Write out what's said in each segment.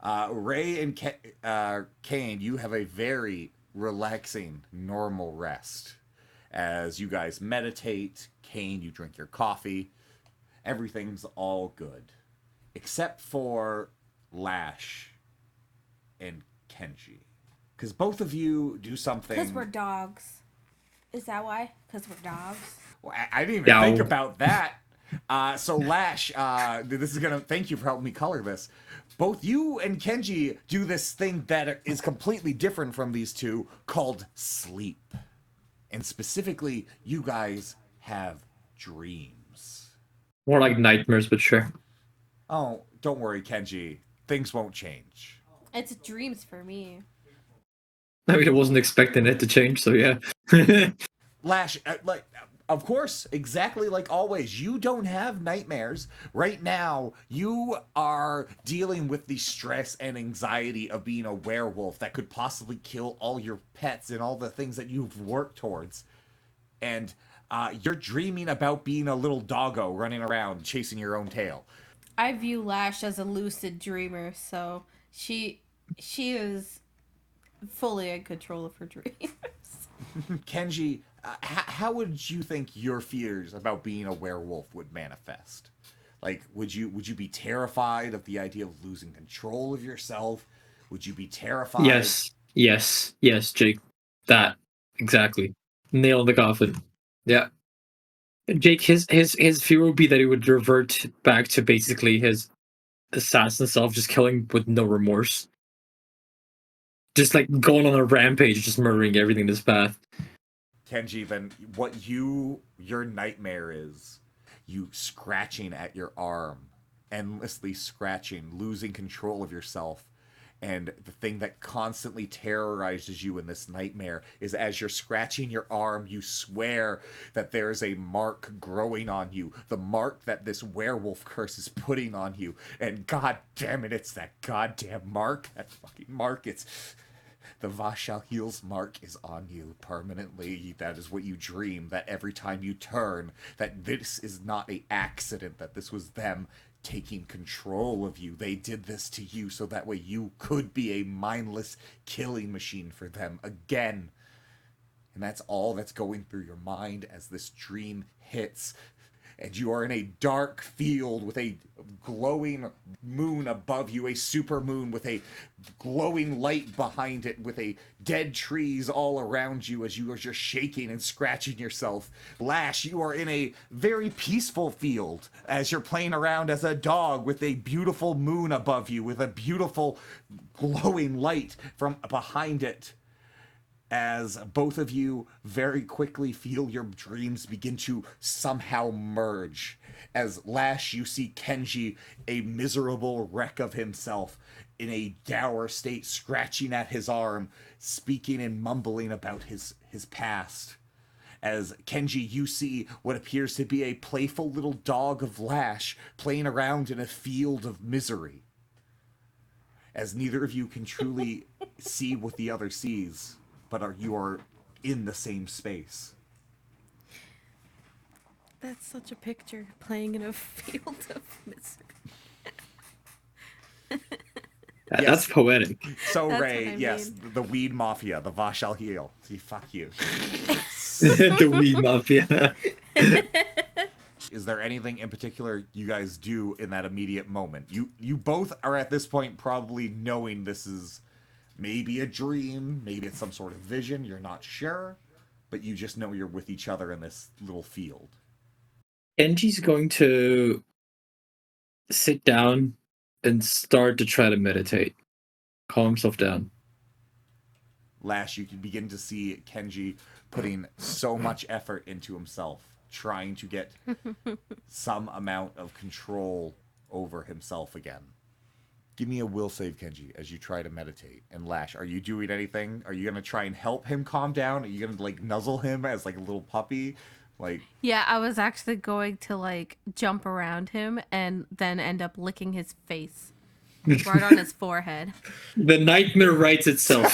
Ray and Kane, you have a very relaxing, normal rest. As you guys meditate, Kane, you drink your coffee. Everything's all good. Except for Lash and Kenji. Because both of you do Because something. we're dogs. Is that why? Because we're dogs. Well, I didn't even think No. about that. So Lash, this is gonna. Thank you for helping me color this. Both you and Kenji do this thing that is completely different from these two, called sleep, and specifically, you guys have dreams. More like nightmares, but sure. Oh, don't worry, Kenji. Things won't change. It's dreams for me. I mean, I wasn't expecting it to change, so yeah. Lash, of course, exactly like always, you don't have nightmares. Right now, you are dealing with the stress and anxiety of being a werewolf that could possibly kill all your pets and all the things that you've worked towards. And you're dreaming about being a little doggo running around chasing your own tail. I view Lash as a lucid dreamer, so she is fully in control of her dreams. Kenji, how would you think your fears about being a werewolf would manifest? Like, would you be terrified of the idea of losing control of yourself? Would you be terrified? Yes, Jake. That exactly. Nail in the coffin. Yeah. Jake, his fear would be that he would revert back to basically his assassin self, just killing with no remorse. Just like going on a rampage, just murdering everything in his path. Kenji, then what your nightmare is you scratching at your arm, endlessly scratching, losing control of yourself. And the thing that constantly terrorizes you in this nightmare is as you're scratching your arm, you swear that there is a mark growing on you. The mark that this werewolf curse is putting on you. And god damn it, it's that goddamn mark. That fucking mark. It's the Vashal Heels mark is on you permanently. That is what you dream. That every time you turn, that this is not a accident. That this was them taking control of you. They did this to you so that way you could be a mindless killing machine for them again. And that's all that's going through your mind as this dream hits. And you are in a dark field with a glowing moon above you, a super moon with a glowing light behind it, with a dead trees all around you as you are just shaking and scratching yourself. Lash, you are in a very peaceful field as you're playing around as a dog with a beautiful moon above you, with a beautiful glowing light from behind it, as both of you very quickly feel your dreams begin to somehow merge. As Lash, you see Kenji, a miserable wreck of himself, in a dour state, scratching at his arm, speaking and mumbling about his past. As Kenji, you see what appears to be a playful little dog of Lash playing around in a field of misery. As neither of you can truly see what the other sees, but you are in the same space. That's such a picture, playing in a field of misery. Yes. That's poetic. So that's Ray, yes, the weed mafia, the Vashal Heel. See, fuck you. The weed mafia. Is there anything in particular you guys do in that immediate moment? You both are at this point probably knowing this is maybe a dream, maybe it's some sort of vision, you're not sure, but you just know you're with each other in this little field. Kenji's going to sit down and start to try to meditate. Calm himself down. Lash, you can begin to see Kenji putting so much effort into himself, trying to get some amount of control over himself again. Give me a will save, Kenji, as you try to meditate. And Lash, are you doing anything? Are you going to try and help him calm down? Are you going to, like, nuzzle him as, like, a little puppy? Like, yeah, I was actually going to, like, jump around him and then end up licking his face. Right on his forehead. The nightmare writes itself.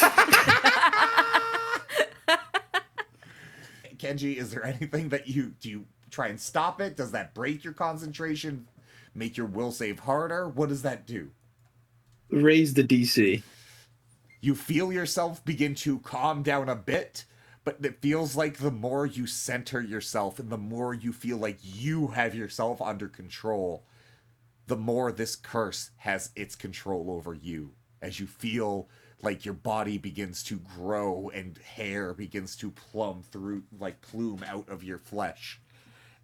Kenji, is there anything that do you try and stop it? Does that break your concentration? Make your will save harder? What does that do? Raise the DC. You feel yourself begin to calm down a bit, but it feels like the more you center yourself and the more you feel like you have yourself under control, the more this curse has its control over you. As you feel like your body begins to grow and hair begins to plume out of your flesh.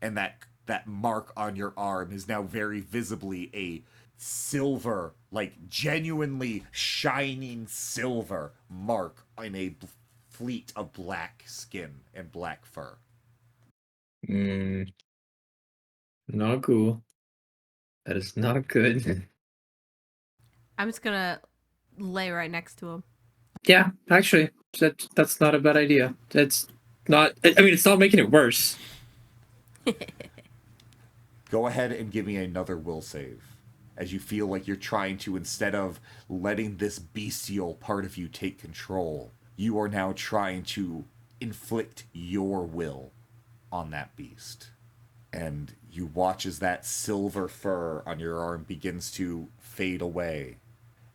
And that mark on your arm is now very visibly a silver, like genuinely shining silver mark on a fleet of black skin and black fur. Not cool. That is not good. I'm just gonna lay right next to him. Yeah, actually, that's not a bad idea. That's not. I mean, it's not making it worse. Go ahead and give me another will save. As you feel like you're trying to, instead of letting this bestial part of you take control, you are now trying to inflict your will on that beast. And you watch as that silver fur on your arm begins to fade away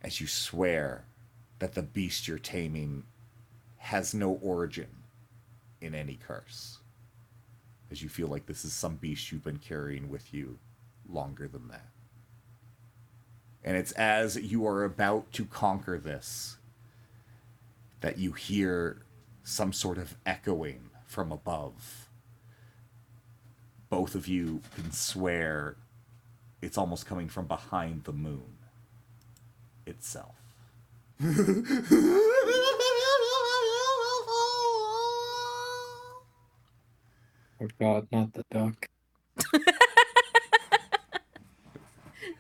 as you swear that the beast you're taming has no origin in any curse. As you feel like this is some beast you've been carrying with you longer than that. And it's as you are about to conquer this that you hear some sort of echoing from above. Both of you can swear it's almost coming from behind the moon itself. Oh God, not the duck.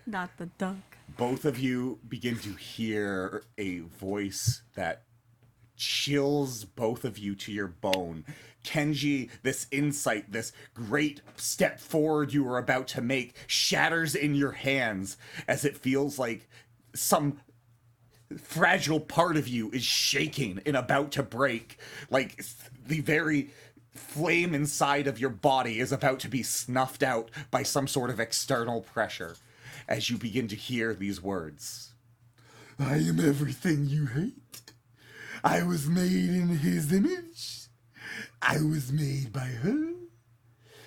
Not the duck. Both of you begin to hear a voice that chills both of you to your bone. Kenji, this insight, this great step forward you are about to make shatters in your hands as it feels like some fragile part of you is shaking and about to break. Like the very flame inside of your body is about to be snuffed out by some sort of external pressure as you begin to hear these words. I am everything you hate. I was made in his image. I was made by her.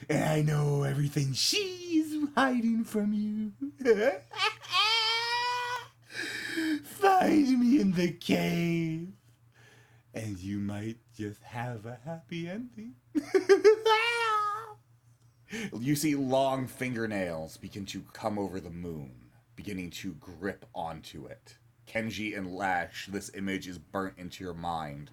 And I know everything she's hiding from you. Find me in the cave. And you might just have a happy ending. You see long fingernails begin to come over the moon, beginning to grip onto it. Kenji and Lash, this image is burnt into your mind.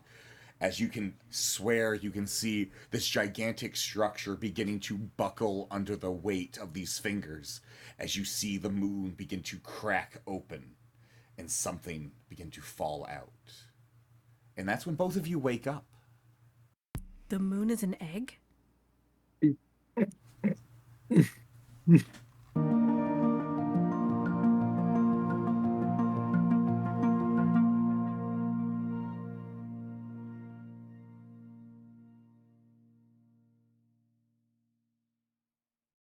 As you can swear, you can see this gigantic structure beginning to buckle under the weight of these fingers, as you see the moon begin to crack open and something begin to fall out. And that's when both of you wake up. The moon is an egg?